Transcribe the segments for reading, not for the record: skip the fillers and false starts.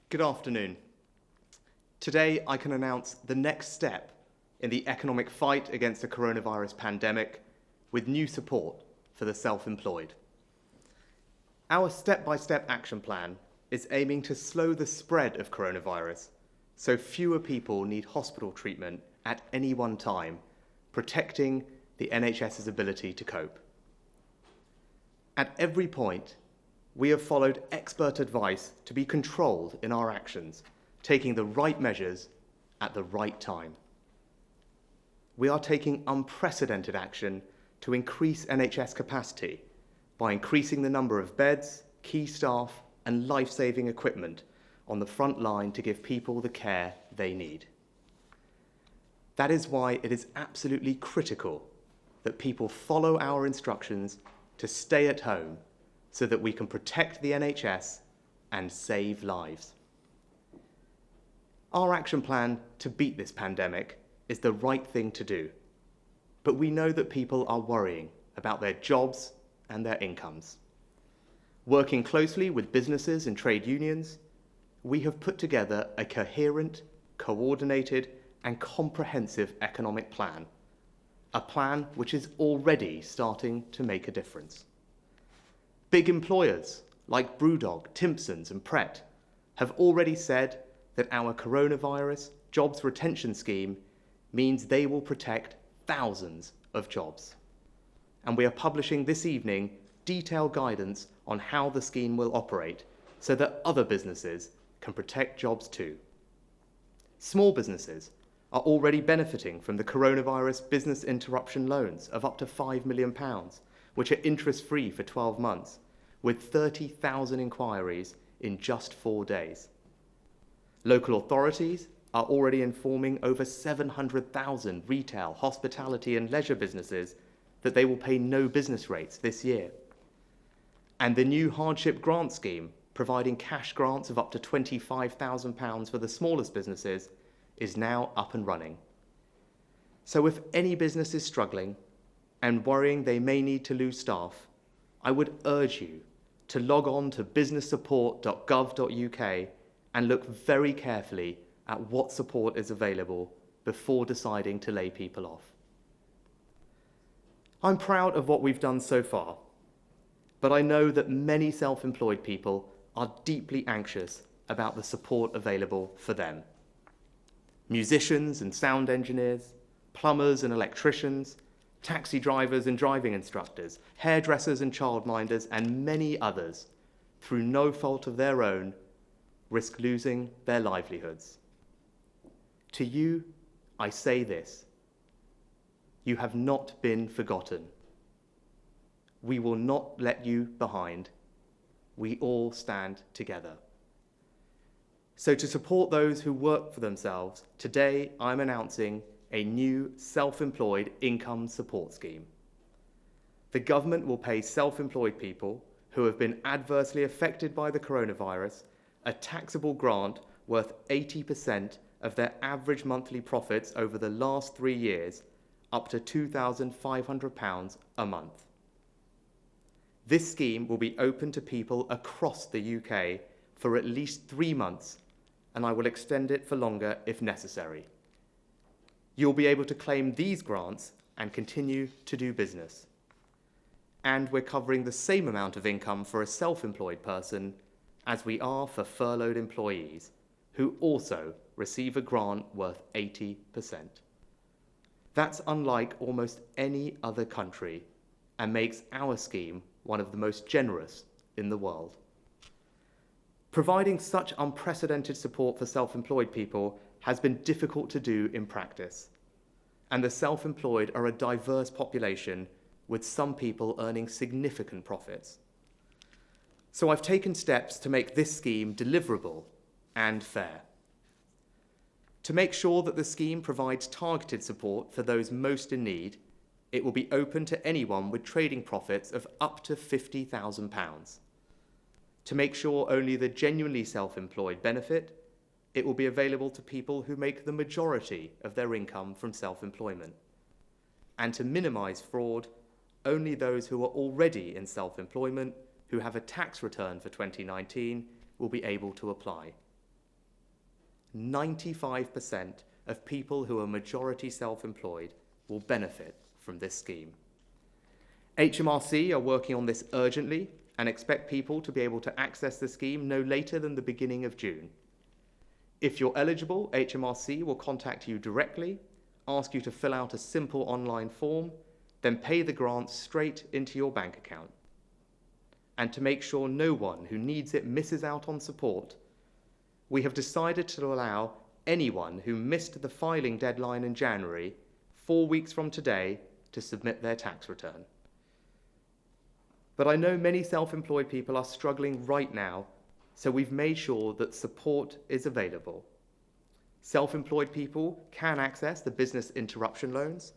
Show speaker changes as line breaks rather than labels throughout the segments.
Good afternoon. Today, I can announce the next step in the economic fight against the coronavirus pandemic with new support for the self-employed. Our step-by-step action plan is aiming to slow the spread of coronavirus so fewer people need hospital treatment at any one time, protecting the NHS's ability to cope. At every point, we have followed expert advice to be controlled in our actions, taking the right measures at the right time. We are taking unprecedented action to increase NHS capacity by increasing the number of beds, key staff, and life-saving equipment on the front line to give people the care they need. That is why it is absolutely critical that people follow our instructions to stay at home so that we can protect the NHS and save lives. Our action plan to beat this pandemic is the right thing to do, but we know that people are worrying about their jobs and their incomes. Working closely with businesses and trade unions, we have put together a coherent, coordinated, and comprehensive economic plan, a plan which is already starting to make a difference. Big employers like Brewdog, Timpsons, and Pret have already said that our coronavirus jobs retention scheme means they will protect thousands of jobs. And we are publishing this evening detailed guidance on how the scheme will operate so that other businesses can protect jobs too. Small businesses are already benefiting from the coronavirus business interruption loans of up to £5 million, which are interest-free for 12 months, with 30,000 inquiries in just 4 days. Local authorities are already informing over 700,000 retail, hospitality and leisure businesses that they will pay no business rates this year. And the new hardship grant scheme, providing cash grants of up to £25,000 for the smallest businesses, is now up and running. So if any business is struggling and worrying they may need to lose staff, I would urge you to log on to businesssupport.gov.uk and look very carefully at what support is available before deciding to lay people off. I'm proud of what we've done so far, but I know that many self-employed people are deeply anxious about the support available for them. Musicians and sound engineers, plumbers and electricians, taxi drivers and driving instructors, hairdressers and childminders, and many others, through no fault of their own, risk losing their livelihoods. To you, I say this: you have not been forgotten. We will not let you behind. We all stand together. So to support those who work for themselves, today I'm announcing a new self-employed income support scheme. The government will pay self-employed people who have been adversely affected by the coronavirus a taxable grant worth 80% of their average monthly profits over the last 3 years, up to £2,500 a month. This scheme will be open to people across the UK for at least 3 months, and I will extend it for longer if necessary. You'll be able to claim these grants and continue to do business. And we're covering the same amount of income for a self-employed person as we are for furloughed employees, who also receive a grant worth 80%. That's unlike almost any other country and makes our scheme one of the most generous in the world. Providing such unprecedented support for self-employed people has been difficult to do in practice, and the self-employed are a diverse population, with some people earning significant profits. So I've taken steps to make this scheme deliverable and fair. To make sure that the scheme provides targeted support for those most in need, it will be open to anyone with trading profits of up to £50,000. To make sure only the genuinely self-employed benefit, it will be available to people who make the majority of their income from self-employment. And to minimise fraud, only those who are already in self-employment, who have a tax return for 2019, will be able to apply. 95% of people who are majority self-employed will benefit from this scheme. HMRC are working on this urgently and expect people to be able to access the scheme no later than the beginning of June. If you're eligible, HMRC will contact you directly, ask you to fill out a simple online form, then pay the grant straight into your bank account. And to make sure no one who needs it misses out on support, we have decided to allow anyone who missed the filing deadline in January, 4 weeks from today, to submit their tax return. But I know many self-employed people are struggling right now, so we've made sure that support is available. Self-employed people can access the business interruption loans.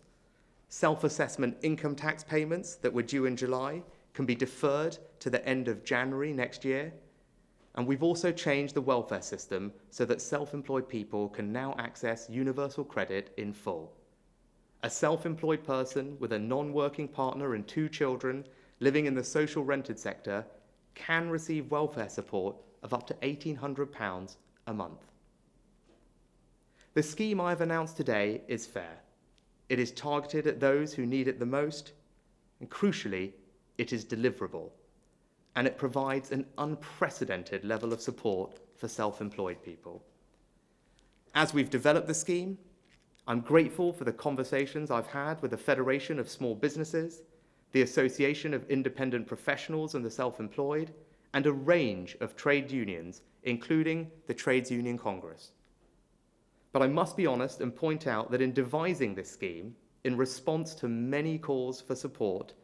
Self-assessment income tax payments that were due in July can be deferred to the end of January next year. And we've also changed the welfare system so that self-employed people can now access universal credit in full. A self-employed person with a non-working partner and 2 children living in the social rented sector can receive welfare support of up to £1,800 a month. The scheme I have announced today is fair. It is targeted at those who need it the most, and crucially, it is deliverable, and it provides an unprecedented level of support for self-employed people. As we've developed the scheme, I'm grateful for the conversations I've had with the Federation of Small Businesses, the Association of Independent Professionals and the Self-Employed, and a range of trade unions, including the Trades Union Congress. But I must be honest and point out that in devising this scheme, in response to many calls for support,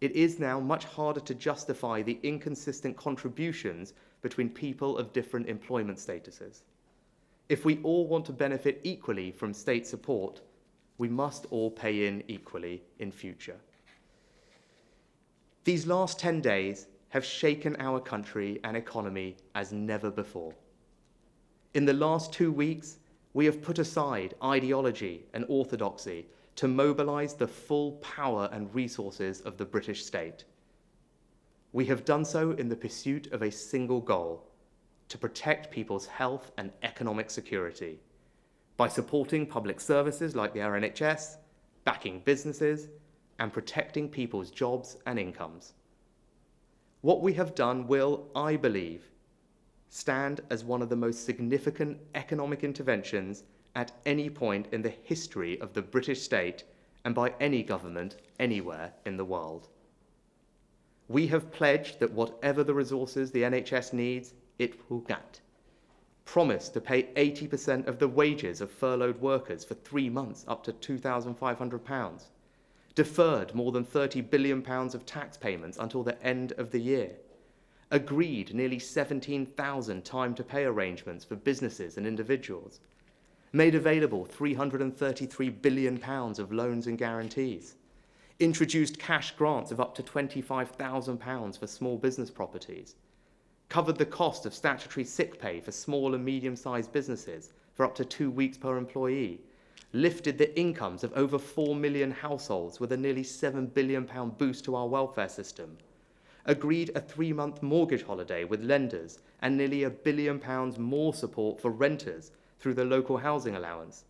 it is now much harder to justify the inconsistent contributions between people of different employment statuses. If we all want to benefit equally from state support, we must all pay in equally in future. These last 10 days have shaken our country and economy as never before. In the last 2 weeks, we have put aside ideology and orthodoxy to mobilise the full power and resources of the British state. We have done so in the pursuit of a single goal: to protect people's health and economic security, by supporting public services like the NHS, backing businesses, and protecting people's jobs and incomes. What we have done will, I believe, stand as one of the most significant economic interventions at any point in the history of the British state and by any government anywhere in the world. We have pledged that whatever the resources the NHS needs, it will get. Promised to pay 80% of the wages of furloughed workers for 3 months, up to £2,500. Deferred more than £30 billion of tax payments until the end of the year. Agreed nearly 17,000 time-to-pay arrangements for businesses and individuals. Made available £333 billion of loans and guarantees. Introduced cash grants of up to £25,000 for small business properties. Covered the cost of statutory sick pay for small and medium-sized businesses for up to 2 weeks per employee. Lifted the incomes of over 4 million households with a nearly £7 billion boost to our welfare system. Agreed a 3-month mortgage holiday with lenders and nearly £1 billion more support for renters through the local housing allowance.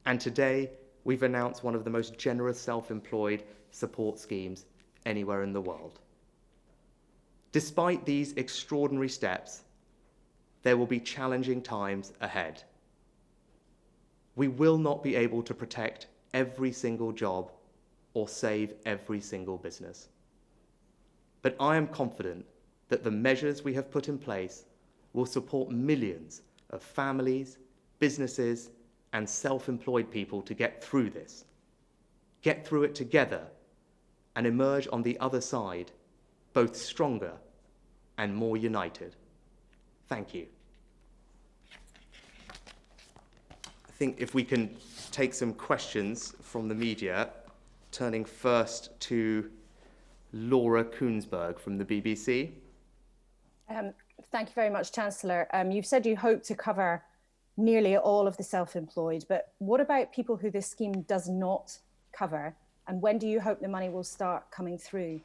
And today, we've announced one of the most generous self-employed support schemes anywhere in the world. Despite these extraordinary steps, there will be challenging times ahead. We will not be able to protect every single job or save every single business. But I am confident that the measures we have put in place will support millions of families, businesses, and self-employed people to get through this, get through it together, and emerge on the other side both stronger and more united. Thank you. I think if we can take some questions from the media, turning first to Laura Koonsberg from the BBC.
Thank you very much, Chancellor. You've said you hope to cover nearly all of the self-employed, but what about people who this scheme does not cover? And when do you hope the money will start coming through?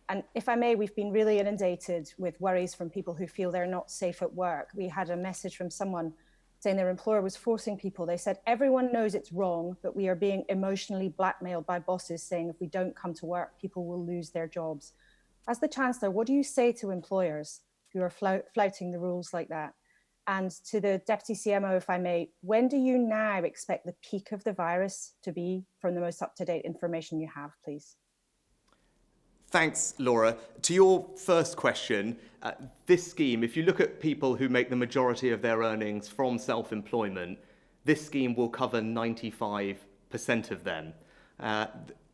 And if I may, we've been really inundated with worries from people who feel they're not safe at work. We had a message from someone saying their employer was forcing people. They said, everyone knows it's wrong, but we are being emotionally blackmailed by bosses saying if we don't come to work, people will lose their jobs. As the Chancellor, what do you say to employers who are flouting the rules like that? And to the Deputy CMO, if I may, when do you now expect the peak of the virus to be from the most up-to-date information you have, please?
Thanks, Laura. To your first question, this scheme, if you look at people who make the majority of their earnings from self-employment, this scheme will cover 95% of them.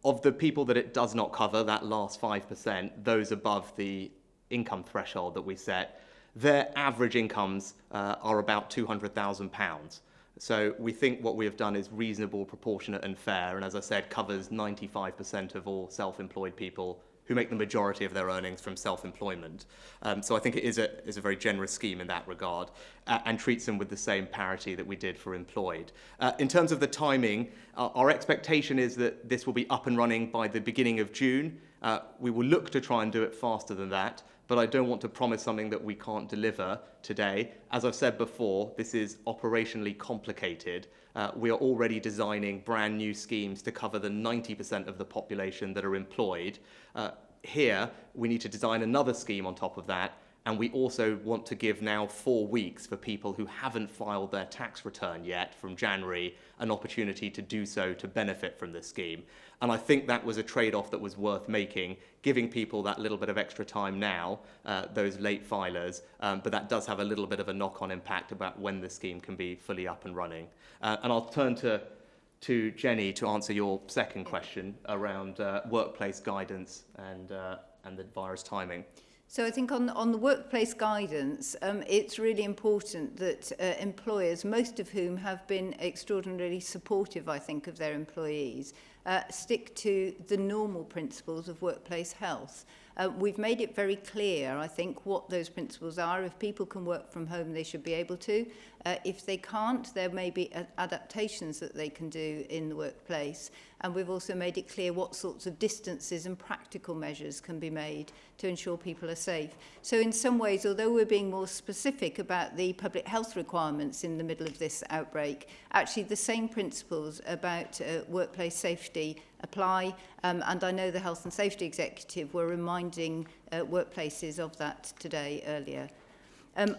Of the people that it does not cover, that last 5%, those above the income threshold that we set, their average incomes are about £200,000. So we think what we have done is reasonable, proportionate and fair, and as I said, covers 95% of all self-employed people who make the majority of their earnings from self-employment. So I think it is a very generous scheme in that regard, and treats them with the same parity that we did for employed. In terms of the timing, our expectation is that this will be up and running by the beginning of June. We will look to try and do it faster than that, but I don't want to promise something that we can't deliver today. As I've said before, this is operationally complicated. We are already designing brand new schemes to cover the 90% of the population that are employed. Here, we need to design another scheme on top of that, and we also want to give now 4 weeks for people who haven't filed their tax return yet from January an opportunity to do so to benefit from this scheme. And I think that was a trade-off that was worth making, giving people that little bit of extra time now, those late filers, but that does have a little bit of a knock-on impact about when the scheme can be fully up and running. And I'll turn to Jenny to answer your second question around workplace guidance and the virus timing.
So I think on the workplace guidance, it's really important that employers, most of whom have been extraordinarily supportive, I think, of their employees, stick to the normal principles of workplace health. We've made it very clear, I think, what those principles are. If people can work from home, they should be able to. If they can't, there may be adaptations that they can do in the workplace. And we've also made it clear what sorts of distances and practical measures can be made to ensure people are safe. So in some ways, although we're being more specific about the public health requirements in the middle of this outbreak, actually the same principles about workplace safety apply. And I know the Health and Safety Executive were reminding workplaces of that today earlier.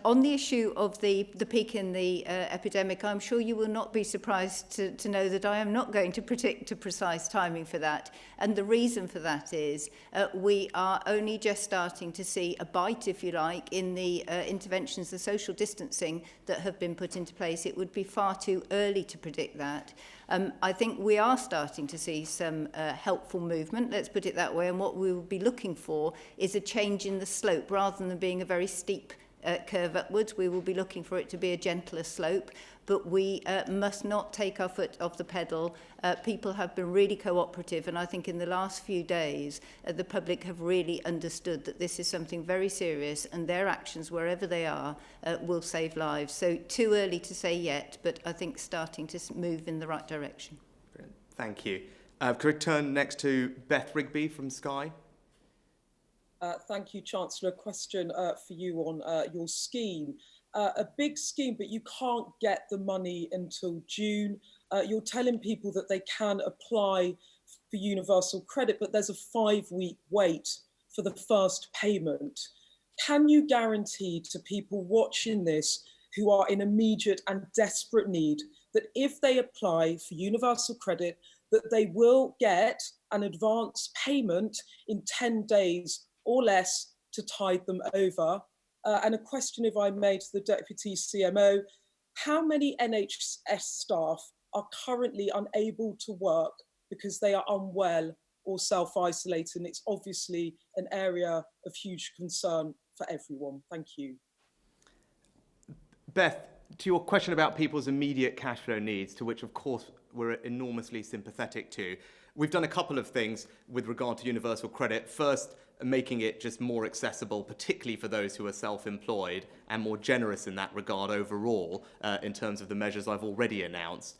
On the issue of the peak in the epidemic, I'm sure you will not be surprised to know that I am not going to predict a precise timing for that. And the reason for that is we are only just starting to see a bite, if you like, in the interventions, the social distancing that have been put into place. It would be far too early to predict that. I think we are starting to see some helpful movement, let's put it that way, and what we will be looking for is a change in the slope rather than being a very steep curve upwards. We will be looking for it to be a gentler slope, but we must not take our foot off the pedal. People have been really cooperative, and I think in the last few days the public have really understood that this is something very serious, and their actions, wherever they are, will save lives. So too early to say yet, but I think starting to move in the right direction.
Brilliant. Thank you. Could we turn next to Beth Rigby from Sky?
Thank you, Chancellor. A question for you on your scheme. A big scheme, but you can't get the money until June. You're telling people that they can apply for universal credit, but there's a 5-week wait for the first payment. Can you guarantee to people watching this who are in immediate and desperate need that if they apply for universal credit, that they will get an advance payment in 10 days or less to tide them over? And a question, if I may, to the Deputy CMO, how many NHS staff are currently unable to work because they are unwell or self-isolating? It's obviously an area of huge concern for everyone. Thank you.
Beth, to your question about people's immediate cash flow needs, to which of course we're enormously sympathetic to, we've done a couple of things with regard to universal credit. First, making it just more accessible, particularly for those who are self-employed, and more generous in that regard overall in terms of the measures I've already announced.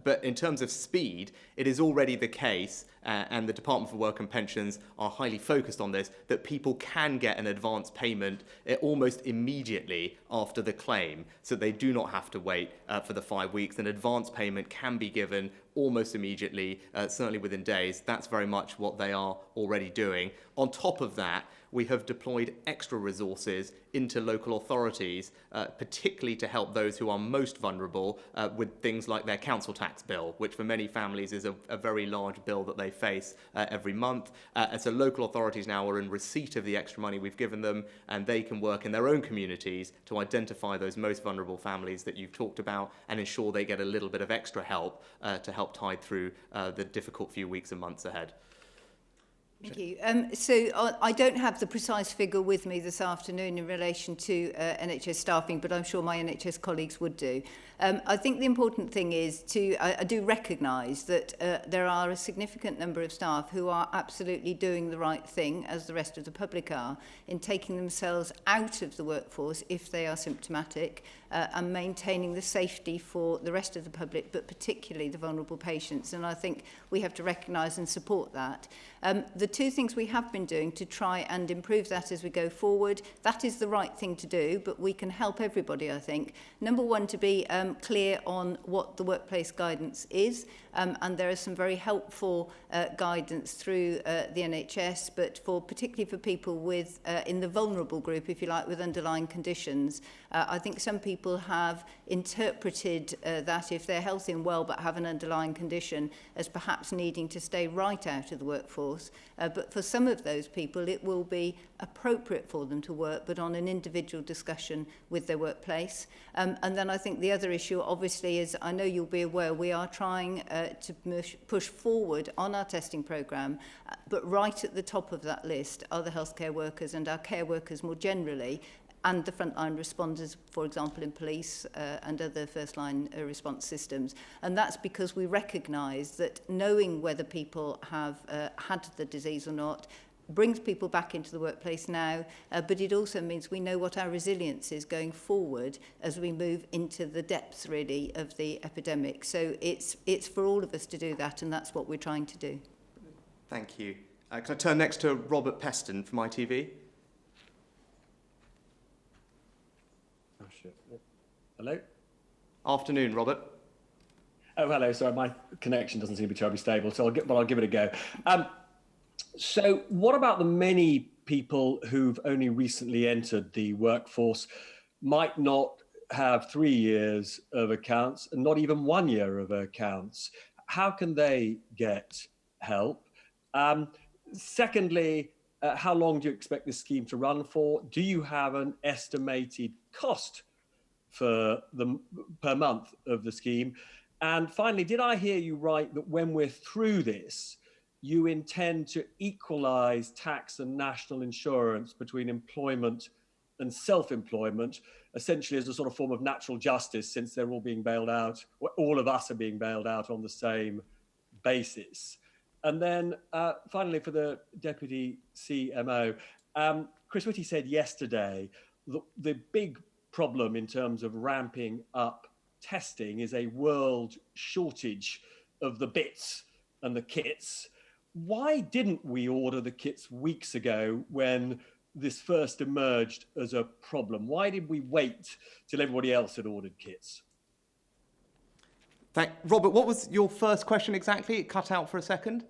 But in terms of speed, it is already the case, and the Department for Work and Pensions are highly focused on this, that people can get an advance payment almost immediately after the claim, so they do not have to wait for the 5 weeks. An advance payment can be given almost immediately, certainly within days. That's very much what they are already doing. On top of that, we have deployed extra resources into local authorities, particularly to help those who are most vulnerable with things like their council tax bill, which for many families is a very large bill that they face every month. And so local authorities now are in receipt of the extra money we've given them, and they can work in their own communities to identify those most vulnerable families that you've talked about and ensure they get a little bit of extra help to help tide through the difficult few weeks and months ahead.
Thank you. So I don't have the precise figure with me this afternoon in relation to NHS staffing, but I'm sure my NHS colleagues would do. I think the important thing is I do recognise that there are a significant number of staff who are absolutely doing the right thing, as the rest of the public are, in taking themselves out of the workforce if they are symptomatic, and maintaining the safety for the rest of the public, but particularly the vulnerable patients. And I think we have to recognise and support that. The two things we have been doing to try and improve that as we go forward, that is the right thing to do, but we can help everybody, I think. Number one, to be clear on what the workplace guidance is, and there is some very helpful guidance through the NHS, but particularly for people with in the vulnerable group, if you like, with underlying conditions. I think some people have interpreted that if they're healthy and well but have an underlying condition as perhaps needing to stay right out of the workforce. But for some of those people, it will be appropriate for them to work, but on an individual discussion with their workplace. And then I think the other issue, obviously, is I know you'll be aware we are trying to push forward on our testing programme, but right at the top of that list are the healthcare workers and our care workers more generally, and the frontline responders, for example, in police and other first-line response systems. And that's because we recognise that knowing whether people have had the disease or not brings people back into the workplace now, but it also means we know what our resilience is going forward as we move into the depths, really, of the epidemic. So it's for all of us to do that, and that's what we're trying to do.
Thank you. Can I turn next to Robert Peston from ITV?
Oh, shit. Hello?
Afternoon, Robert.
Oh, hello. Sorry, my connection doesn't seem to be terribly stable, so I'll give it a go. So what about the many people who've only recently entered the workforce, might not have 3 years of accounts and not even 1 year of accounts? How can they get help? Secondly, how long do you expect this scheme to run for? Do you have an estimated cost per month of the scheme? And finally, did I hear you right that when we're through this, you intend to equalise tax and national insurance between employment and self-employment, essentially as a sort of form of natural justice, since they're all being bailed out, all of us are being bailed out on the same basis? And then finally, for the Deputy CMO, Chris Whitty said yesterday that the big problem in terms of ramping up testing is a world shortage of the bits and the kits. Why didn't we order the kits weeks ago when this first emerged as a problem? Why did we wait till everybody else had ordered kits?
Robert, what was your first question exactly? It cut out for a second.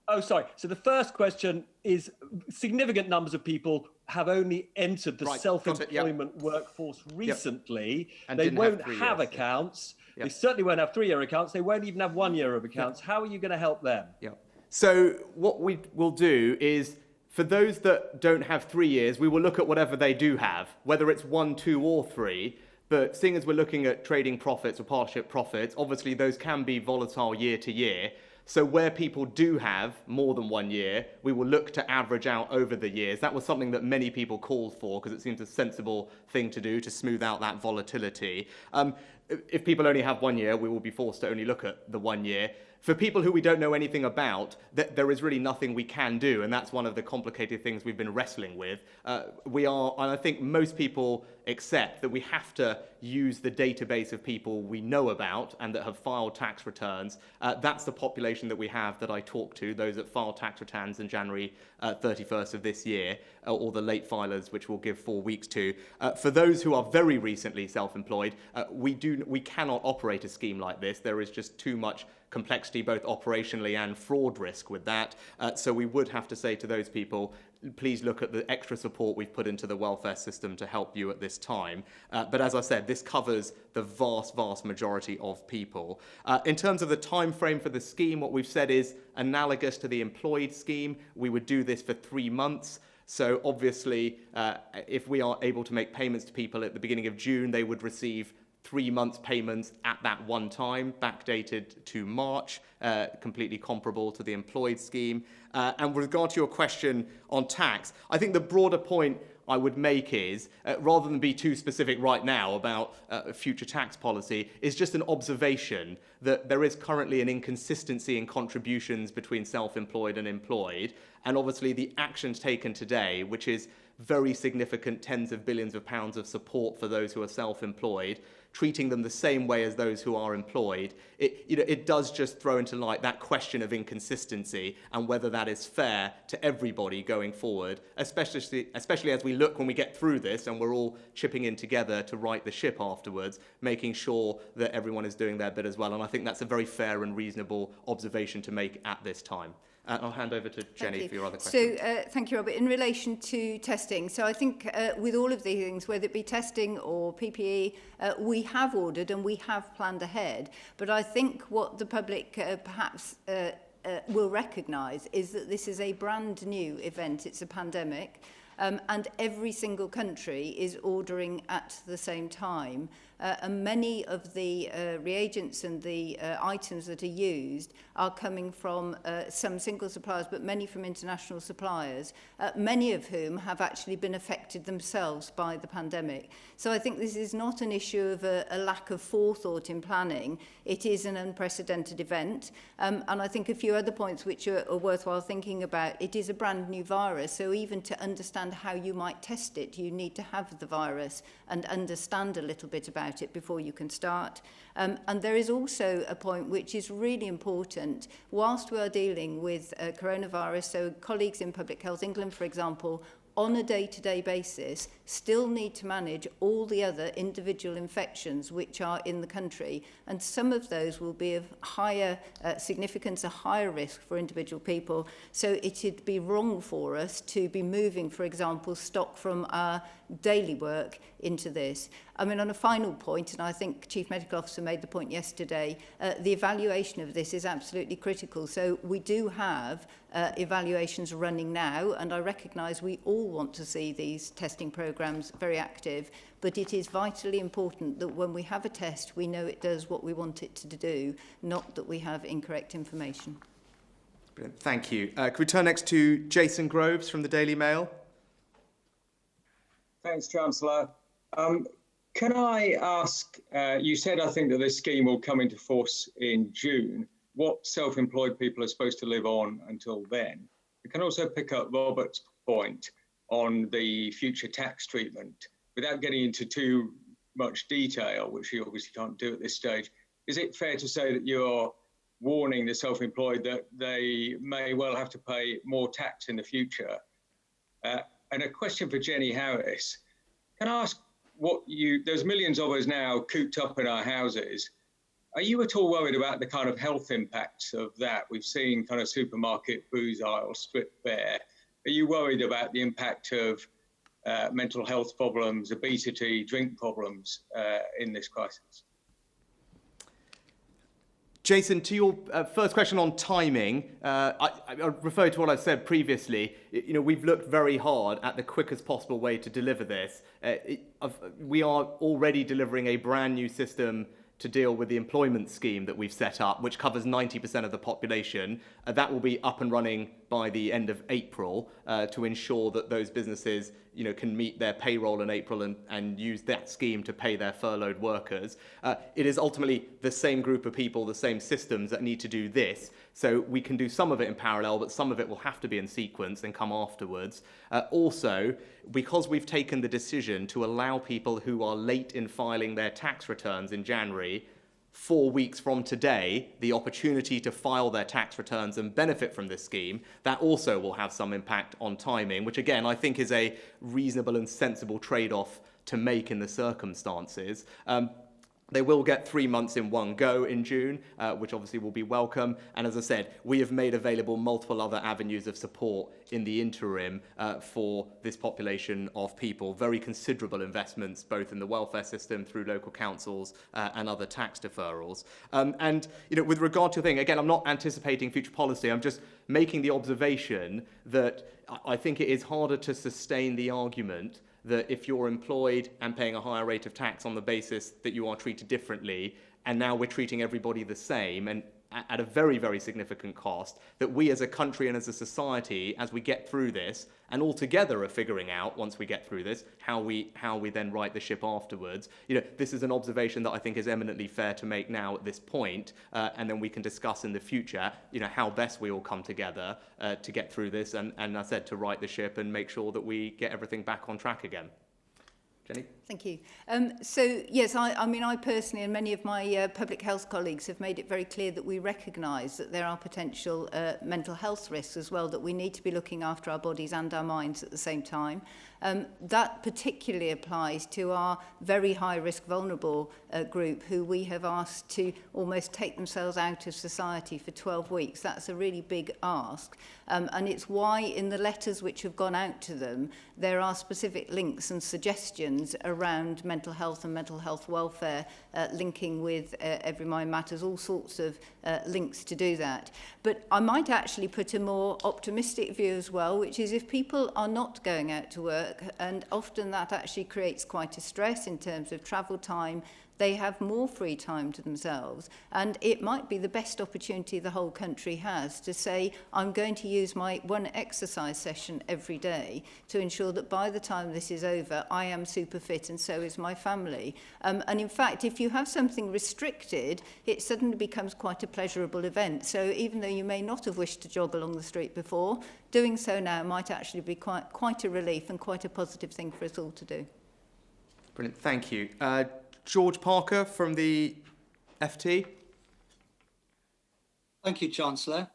Oh, sorry. So the first question is significant numbers of people have only entered the self-employment workforce recently. Yep. And they won't have accounts. Yep. They certainly won't have 3-year accounts. They won't even have 1 year of accounts. Yep. How are you going to help them?
Yep. So what we will do is, for those that don't have 3 years, we will look at whatever they do have, whether it's 1, 2 or 3. But seeing as we're looking at trading profits or partnership profits, obviously those can be volatile year to year. So where people do have more than 1 year, we will look to average out over the years. That was something that many people called for because it seems a sensible thing to do to smooth out that volatility. if people only have 1 year, we will be forced to only look at the 1 year. For people who we don't know anything about, there is really nothing we can do, and that's one of the complicated things we've been wrestling with. And I think most people accept that we have to use the database of people we know about and that have filed tax returns. That's the population that we have that I talk to, those that filed tax returns in January 31st of this year, or the late filers, which we'll give 4 weeks to. For those who are very recently self-employed, we cannot operate a scheme like this. There is just too much complexity, both operationally and fraud risk with that. So we would have to say to those people, please look at the extra support we've put into the welfare system to help you at this time. But as I said, this covers the vast, vast majority of people. In terms of the time frame for the scheme, what we've said is analogous to the employed scheme. We would do this for 3 months. So obviously, if we are able to make payments to people at the beginning of June, they would receive 3 months payments at that one time, backdated to March, completely comparable to the employed scheme. And with regard to your question on tax, I think the broader point I would make is, rather than be too specific right now about future tax policy, is just an observation that there is currently an inconsistency in contributions between self-employed and employed. And obviously the actions taken today, which is very significant tens of billions of pounds of support for those who are self-employed, treating them the same way as those who are employed, it does just throw into light that question of inconsistency and whether that is fair to everybody going forward, especially as we look when we get through this and we're all chipping in together to right the ship afterwards, making sure that everyone is doing their bit as well. And I think that's a very fair and reasonable observation to make at this time. I'll hand over to Jenny for your other question.
So, thank you, Robert. In relation to testing, so I think with all of these things, whether it be testing or PPE, we have ordered and we have planned ahead. But I think what the public perhaps will recognise is that this is a brand new event. It's a pandemic. And every single country is ordering at the same time. And many of the reagents and the items that are used are coming from some single suppliers, but many from international suppliers, many of whom have actually been affected themselves by the pandemic. So I think this is not an issue of a lack of forethought in planning. It is an unprecedented event. And I think a few other points which are worthwhile thinking about. It is a brand new virus, so even to understand how you might test it, you need to have the virus and understand a little bit about it before you can start. And there is also a point which is really important. Whilst we are dealing with coronavirus, so colleagues in Public Health England, for example, on a day-to-day basis, still need to manage all the other individual infections which are in the country. And some of those will be of higher significance, a higher risk for individual people. So it'd be wrong for us to be moving, for example, stock from our daily work into this. I mean, on a final point, and I think Chief Medical Officer made the point yesterday, the evaluation of this is absolutely critical. So we do have evaluations running now, and I recognise we all want to see these testing programmes very active, but it is vitally important that when we have a test, we know it does what we want it to do, not that we have incorrect information.
Brilliant. Thank you. Could we turn next to Jason Groves from the Daily Mail?
Thanks, Chancellor. Can I ask, you said, I think, that this scheme will come into force in June. What self-employed people are supposed to live on until then? We can also pick up Robert's point on the future tax treatment. Without getting into too much detail, which you obviously can't do at this stage, is it fair to say that you're warning the self-employed that they may well have to pay more tax in the future? And a question for Jenny Harries. Can I ask there's millions of us now cooped up in our houses. Are you at all worried about the kind of health impacts of that? We've seen kind of supermarket booze aisles stripped bare. Are you worried about the impact of mental health problems, obesity, drink problems in this crisis?
Jason, to your first question on timing, I refer to what I've said previously. We've looked very hard at the quickest possible way to deliver this. We are already delivering a brand new system to deal with the employment scheme that we've set up, which covers 90% of the population. That will be up and running by the end of April to ensure that those businesses can meet their payroll in April and use that scheme to pay their furloughed workers. It is ultimately the same group of people, the same systems that need to do this. So we can do some of it in parallel, but some of it will have to be in sequence and come afterwards. Also, because we've taken the decision to allow people who are late in filing their tax returns in January 4 weeks from today, the opportunity to file their tax returns and benefit from this scheme, that also will have some impact on timing, which again, I think is a reasonable and sensible trade-off to make in the circumstances. They will get 3 months in one go in June, which obviously will be welcome. And as I said, we have made available multiple other avenues of support in the interim for this population of people. Very considerable investments, both in the welfare system, through local councils and other tax deferrals. And with regard to the thing, again, I'm not anticipating future policy. I'm just making the observation that I think it is harder to sustain the argument that if you're employed and paying a higher rate of tax on the basis that you are treated differently, and now we're treating everybody the same and at a very, very significant cost, that we as a country and as a society, as we get through this, and all together are figuring out, once we get through this, how we then right the ship afterwards. This is an observation that I think is eminently fair to make now at this point, and then we can discuss in the future, how best we all come together to get through this, and I said, to right the ship and make sure that we get everything back on track again. Jenny?
Thank you. So, yes, I personally and many of my public health colleagues have made it very clear that we recognise that there are potential mental health risks as well, that we need to be looking after our bodies and our minds at the same time. That particularly applies to our very high-risk vulnerable group who we have asked to almost take themselves out of society for 12 weeks. That's a really big ask. And it's why in the letters which have gone out to them, there are specific links and suggestions around mental health and mental health welfare, linking with Every Mind Matters, all sorts of links to do that. But I might actually put a more optimistic view as well, which is if people are not going out to work, and often that actually creates quite a stress in terms of travel time, they have more free time to themselves, and it might be the best opportunity the whole country has to say, I'm going to use my one exercise session every day to ensure that by the time this is over, I am super fit and so is my family. And in fact, if you have something restricted, it suddenly becomes quite a pleasurable event. So even though you may not have wished to jog along the street before, doing so now might actually be quite a relief and quite a positive thing for us all to do.
Brilliant, thank you. George Parker from the FT.
Thank you, Chancellor.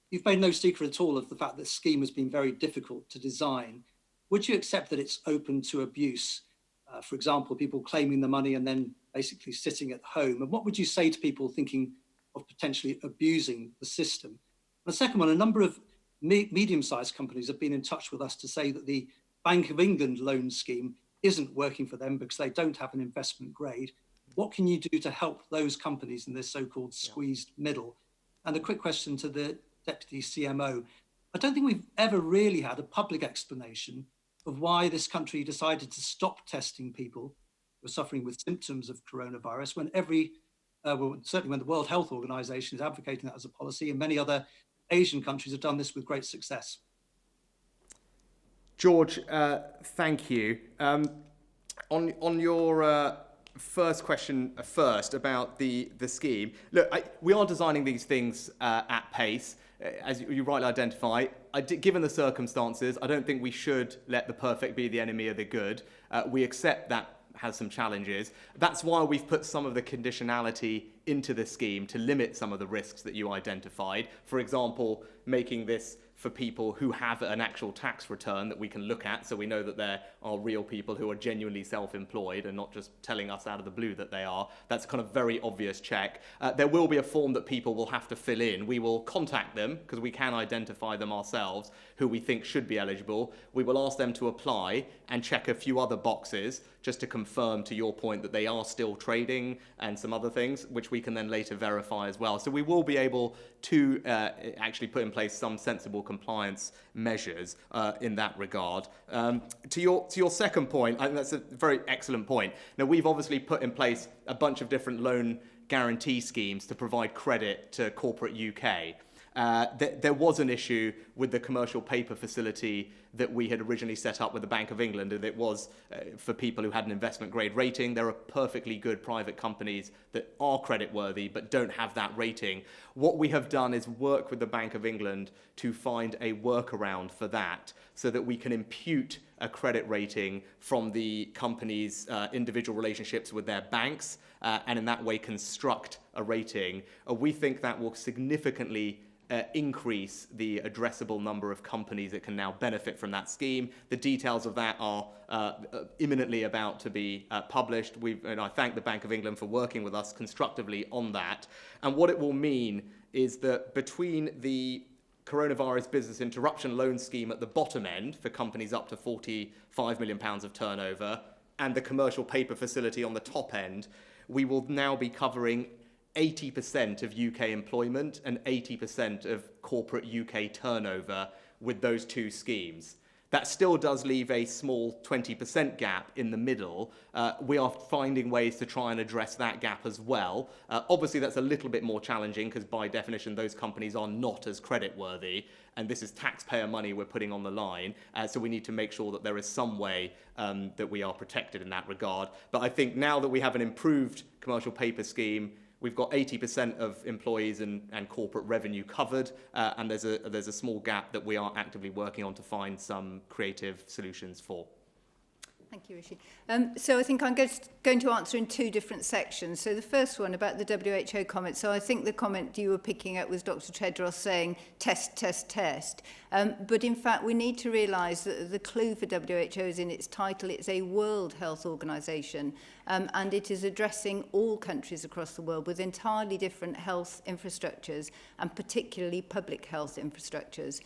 You've made no secret at all of the fact that the scheme has been very difficult to design. Would you accept that it's open to abuse? For example, people claiming the money and then basically sitting at home. And what would you say to people thinking of potentially abusing the system? And the second one, a number of medium-sized companies have been in touch with us to say that the Bank of England loan scheme isn't working for them because they don't have an investment grade. What can you do to help those companies in this so-called squeezed middle? And a quick question to the Deputy CMO. I don't think we've ever really had a public explanation of why this country decided to stop testing people who are suffering with symptoms of coronavirus when certainly when the World Health Organization is advocating that as a policy, and many other Asian countries have done this with great success.
George, thank you. On your first question first about the scheme, look, we are designing these things at pace, as you rightly identify. Given the circumstances, I don't think we should let the perfect be the enemy of the good. We accept that has some challenges. That's why we've put some of the conditionality into the scheme to limit some of the risks that you identified. For example, making this for people who have an actual tax return that we can look at, so we know that there are real people who are genuinely self-employed and not just telling us out of the blue that they are. That's a kind of very obvious check. There will be a form that people will have to fill in. We will contact them, because we can identify them ourselves, who we think should be eligible. We will ask them to apply and check a few other boxes just to confirm, to your point, that they are still trading and some other things, which we can then later verify as well. So we will be able to actually put in place some sensible compliance measures in that regard. To your second point, I think that's a very excellent point. Now, we've obviously put in place a bunch of different loan guarantee schemes to provide credit to corporate UK. There was an issue with the commercial paper facility that we had originally set up with the Bank of England, and it was for people who had an investment grade rating. There are perfectly good private companies that are creditworthy but don't have that rating. What we have done is work with the Bank of England to find a workaround for that so that we can impute a credit rating from the company's individual relationships with their banks and in that way construct a rating. We think that will significantly increase the addressable number of companies that can now benefit from that scheme. The details of that are imminently about to be published. And I thank the Bank of England for working with us constructively on that. And what it will mean is that between the coronavirus business interruption loan scheme at the bottom end for companies up to £45 million of turnover and the commercial paper facility on the top end, we will now be covering 80% of UK employment and 80% of corporate UK turnover with those two schemes. That still does leave a small 20% gap in the middle. We are finding ways to try and address that gap as well. Obviously, that's a little bit more challenging because by definition, those companies are not as creditworthy. And this is taxpayer money we're putting on the line. So we need to make sure that there is some way that we are protected in that regard. But I think now that we have an improved commercial paper scheme, we've got 80% of employees and corporate revenue covered, and there's a small gap that we are actively working on to find some creative solutions for.
Thank you, Rishi. So I think I'm going to answer in two different sections. So the first one about the WHO comment. So I think the comment you were picking up was Dr. Tedros saying test, test, test. But in fact, we need to realise that the clue for WHO is in its title. It's a World Health Organization, and it is addressing all countries across the world with entirely different health infrastructures, and particularly public health infrastructures.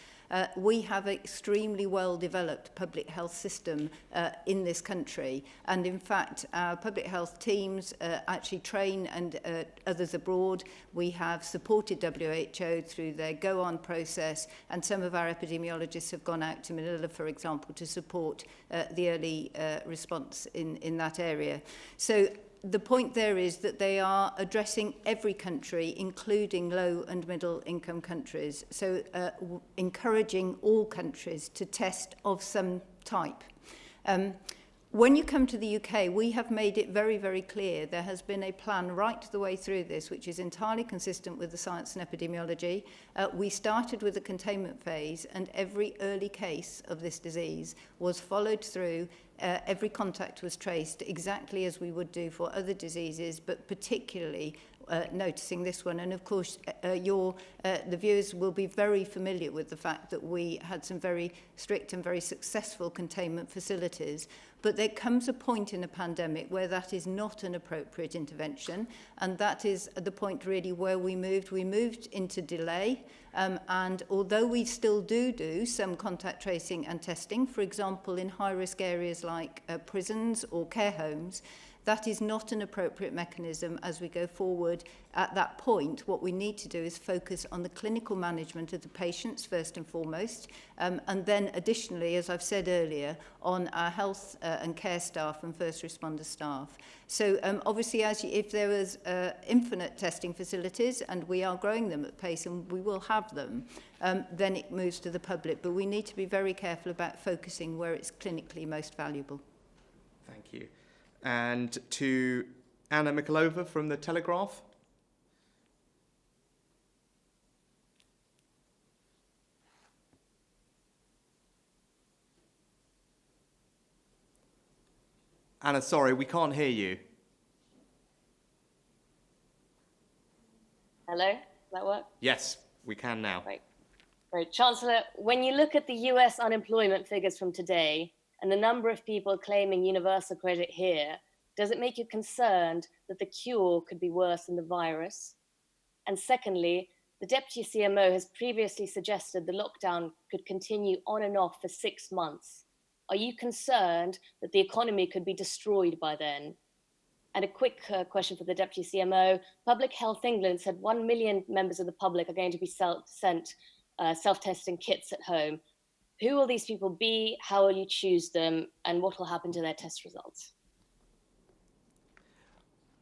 We have an extremely well-developed public health system in this country. And in fact, our public health teams actually train and others abroad. We have supported WHO through their go-on process. And some of our epidemiologists have gone out to Manila, for example, to support the early response in that area. So the point there is that they are addressing every country, including low and middle income countries. So encouraging all countries to test of some type. When you come to the UK, we have made it very, very clear there has been a plan right the way through this, which is entirely consistent with the science and epidemiology. We started with the containment phase, and every early case of this disease was followed through. Every contact was traced exactly as we would do for other diseases, but particularly noticing this one. And of course, the viewers will be very familiar with the fact that we had some very strict and very successful containment facilities. But there comes a point in a pandemic where that is not an appropriate intervention. And that is the point really where we moved into delay. And although we still do some contact tracing and testing, for example, in high-risk areas like prisons or care homes, that is not an appropriate mechanism as we go forward. At that point, what we need to do is focus on the clinical management of the patients first and foremost, and then additionally, as I've said earlier, on our health and care staff and first responder staff. So obviously, if there was infinite testing facilities, and we are growing them at pace and we will have them, then it moves to the public. But we need to be very careful about focusing where it's clinically most valuable.
Thank you. And to Anna Mikulova from The Telegraph. Anna, sorry, we can't hear you.
Hello, does that work?
Yes, we can now.
Right. Chancellor, when you look at the US unemployment figures from today, and the number of people claiming universal credit here, does it make you concerned that the cure could be worse than the virus? And secondly, the Deputy CMO has previously suggested the lockdown could continue on and off for 6 months. Are you concerned that the economy could be destroyed by then? And a quick question for the Deputy CMO. Public Health England said 1 million members of the public are going to be sent self-testing kits at home. Who will these people be? How will you choose them? And what will happen to their test results?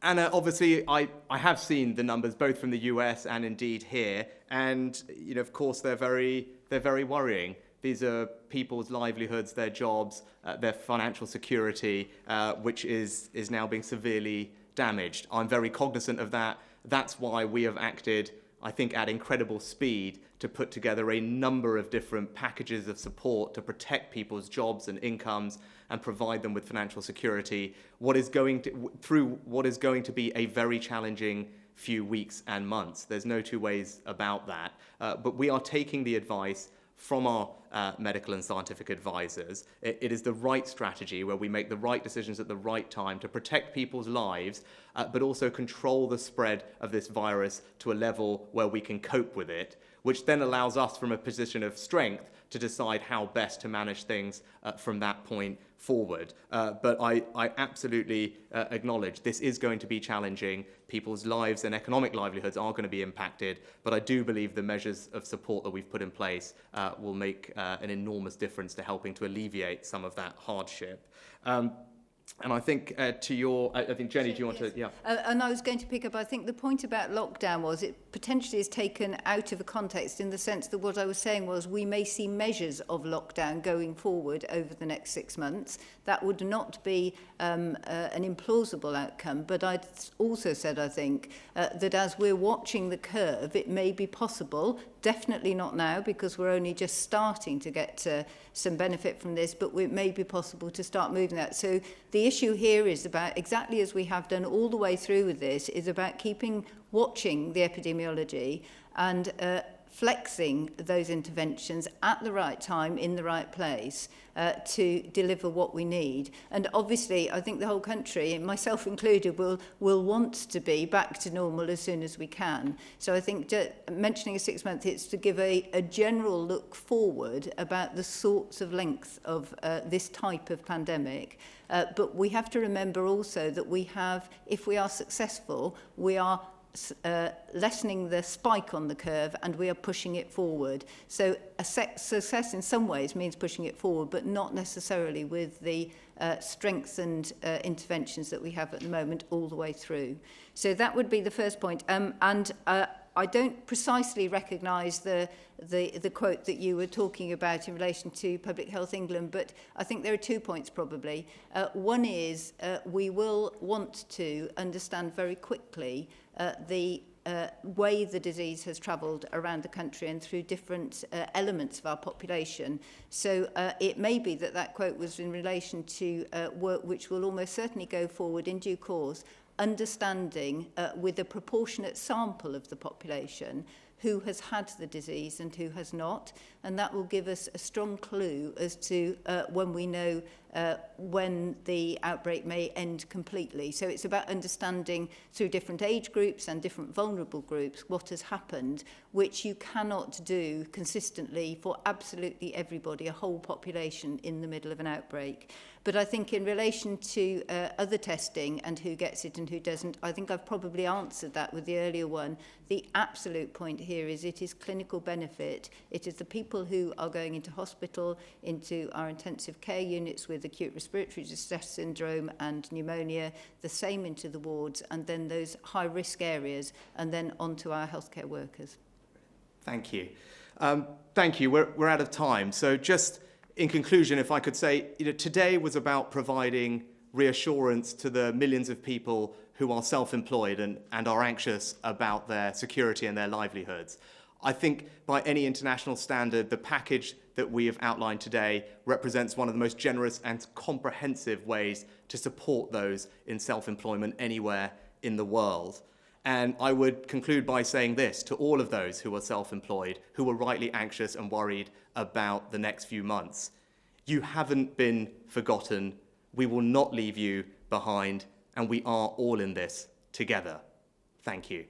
Anna, obviously, I have seen the numbers both from the US and indeed here, And, of course, they're very worrying. These are people's livelihoods, their jobs, their financial security, which is now being severely damaged. I'm very cognizant of that. That's why we have acted, I think, at incredible speed to put together a number of different packages of support to protect people's jobs and incomes and provide them with financial security, through what is going to be a very challenging few weeks and months. There's no two ways about that. But we are taking the advice from our medical and scientific advisors. It is the right strategy where we make the right decisions at the right time to protect people's lives, but also control the spread of this virus to a level where we can cope with it, which then allows us from a position of strength to decide how best to manage things from that point forward. But I absolutely acknowledge this is going to be challenging. People's lives and economic livelihoods are going to be impacted, but I do believe the measures of support that we've put in place will make an enormous difference to helping to alleviate some of that hardship. And I think I think Jenny, do you want to, yeah.
And I was going to pick up, I think the point about lockdown was it potentially is taken out of a context in the sense that what I was saying was we may see measures of lockdown going forward over the next 6 months. That would not be an implausible outcome, but I'd also said, I think, that as we're watching the curve, it may be possible, definitely not now because we're only just starting to get some benefit from this, but it may be possible to start moving that. So the issue here is about, exactly as we have done all the way through with this, is about watching the epidemiology and flexing those interventions at the right time in the right place to deliver what we need. And obviously, I think the whole country, myself included, will want to be back to normal as soon as we can. So I think mentioning a 6 month, it's to give a general look forward about the sorts of length of this type of pandemic. But we have to remember also that we have, if we are successful, we are lessening the spike on the curve and we are pushing it forward. So success in some ways means pushing it forward, but not necessarily with the strengthened interventions that we have at the moment all the way through. So that would be the first point. I don't precisely recognise the quote that you were talking about in relation to Public Health England, but I think there are 2 points probably. One is we will want to understand very quickly the way the disease has travelled around the country and through different elements of our population. So it may be that quote was in relation to work which will almost certainly go forward in due course, understanding with a proportionate sample of the population who has had the disease and who has not, and that will give us a strong clue as to when we know when the outbreak may end completely. So it's about understanding through different age groups and different vulnerable groups what has happened, which you cannot do consistently for absolutely everybody, a whole population in the middle of an outbreak. But I think in relation to other testing and who gets it and who doesn't, I think I've probably answered that with the earlier one. The absolute point here is it is clinical benefit. It is the people who are going into hospital, into our intensive care units with acute respiratory distress syndrome and pneumonia, the same into the wards, and then those high-risk areas, and then onto our healthcare workers.
Thank you. Thank you. We're out of time. So just in conclusion, if I could say, today was about providing reassurance to the millions of people who are self-employed and are anxious about their security and their livelihoods. I think by any international standard, the package that we have outlined today represents one of the most generous and comprehensive ways to support those in self-employment anywhere in the world. And I would conclude by saying this to all of those who are self-employed, who are rightly anxious and worried about the next few months. You haven't been forgotten. We will not leave you behind, and we are all in this together. Thank you.